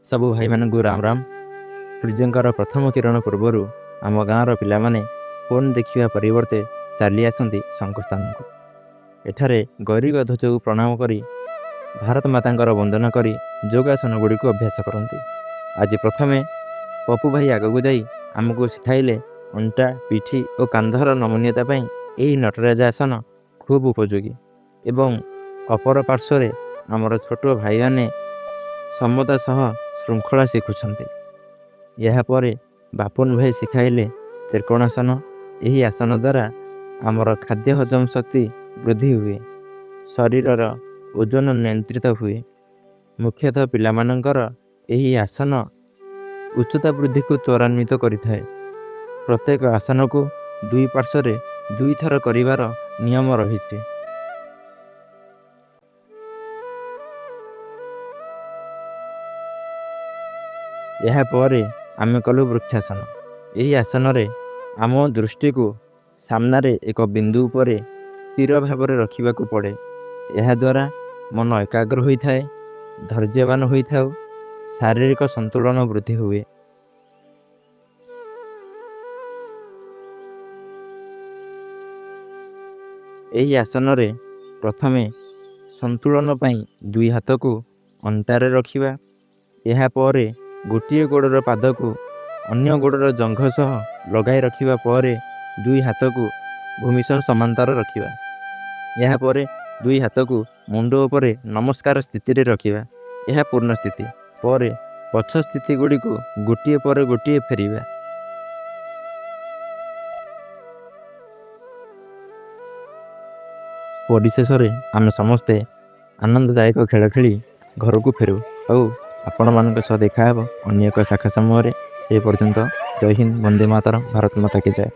ସବୁ ଭାଇମାନଙ୍କୁ ରାମ ରାମ। ସୂର୍ଯ୍ୟଙ୍କର ପ୍ରଥମ କିରଣ ପୂର୍ବରୁ ଆମ ଗାଁର ପିଲାମାନେ ଫୋନ୍ ଦେଖିବା ପରିବର୍ତ୍ତେ ଚାଲି ଆସନ୍ତି ଶଙ୍ଖସ୍ଥାନକୁ। ଏଠାରେ ଗୌରୀ ଧ୍ୱଜକୁ ପ୍ରଣାମ କରି ଭାରତ ମାତାଙ୍କର ବନ୍ଦନା କରି ଯୋଗାସନ ଗୁଡ଼ିକୁ ଅଭ୍ୟାସ କରନ୍ତି। ଆଜି ପ୍ରଥମେ ପପୁ ଭାଇ ଆଗକୁ ଯାଇ ଆମକୁ ଶିଖାଇଲେ ଅଣ୍ଟା, ପିଠି ଓ କାନ୍ଧର ନମନୀୟତା ପାଇଁ ଏହି ନଟରାଜ ଆସନ ଖୁବ୍ ଉପଯୋଗୀ ଏବଂ ଅପର ପାର୍ଶ୍ୱରେ ଆମର ଛୋଟ ଭାଇମାନେ ସମତା ସହ ଶୃଙ୍ଖଳା ଶିଖୁଛନ୍ତି। ଏହାପରେ ବାପୁନ ଭାଇ ଶିଖାଇଲେ ତ୍ରିକୋଣାସନ। ଏହି ଆସନ ଦ୍ୱାରା ଆମର ଖାଦ୍ୟ ହଜମ ଶକ୍ତି ବୃଦ୍ଧି ହୁଏ, ଶରୀରର ଓଜନ ନିୟନ୍ତ୍ରିତ ହୁଏ। ମୁଖ୍ୟତଃ ପିଲାମାନଙ୍କର ଏହି ଆସନ ଉଚ୍ଚତା ବୃଦ୍ଧିକୁ ତ୍ୱରାନ୍ୱିତ କରିଥାଏ। ପ୍ରତ୍ୟେକ ଆସନକୁ ଦୁଇ ପାର୍ଶ୍ୱରେ 2 ଥର କରିବାର ନିୟମ ରହିଛି। ଏହାପରେ ଆମେ କଲୁ ବୃକ୍ଷାସନ। ଏହି ଆସନରେ ଆମ ଦୃଷ୍ଟିକୁ ସାମ୍ନାରେ ଏକ ବିନ୍ଦୁ ଉପରେ ସ୍ଥିର ଭାବରେ ରଖିବାକୁ ପଡ଼େ। ଏହାଦ୍ୱାରା ମନ ଏକାଗ୍ର ହୋଇଥାଏ, ଧୈର୍ଯ୍ୟବାନ ହୋଇଥାଉ, ଶାରୀରିକ ସନ୍ତୁଳନ ବୃଦ୍ଧି ହୁଏ। ଏହି ଆସନରେ ପ୍ରଥମେ ସନ୍ତୁଳନ ପାଇଁ 2 ହାତକୁ ଅଣ୍ଟାରେ ରଖିବା। ଏହାପରେ ଗୋଟିଏ ଗୋଡ଼ର ପାଦକୁ ଅନ୍ୟ ଗୋଡ଼ର ଜଙ୍ଘ ସହ ଲଗାଇ ରଖିବା ପରେ 2 ହାତକୁ ଭୂମି ସହ ସମାନ୍ତର ରଖିବା। ଏହାପରେ 2 ହାତକୁ ମୁଣ୍ଡ ଉପରେ ନମସ୍କାର ସ୍ଥିତିରେ ରଖିବା। ଏହା ପୂର୍ଣ୍ଣ ସ୍ଥିତି। ପରେ ପଛ ସ୍ଥିତି ଗୁଡ଼ିକୁ ଗୋଟିଏ ପରେ ଗୋଟିଏ ଫେରିବା। ପରିଶେଷରେ ଆମେ ସମସ୍ତେ ଆନନ୍ଦଦାୟକ ଖେଳ ଖେଳି ଘରକୁ ଫେରୁ। ଆଉ ଆପଣମାନଙ୍କ ସହ ଦେଖାହେବ ଅନ୍ୟ ଏକ ଶାଖା ସମୟରେ। ସେ ପର୍ଯ୍ୟନ୍ତ ଜୟ ହିନ୍ଦ, ବନ୍ଦେ ମାତରମ୍, ଭାରତ ମାତା କି ଜୟ।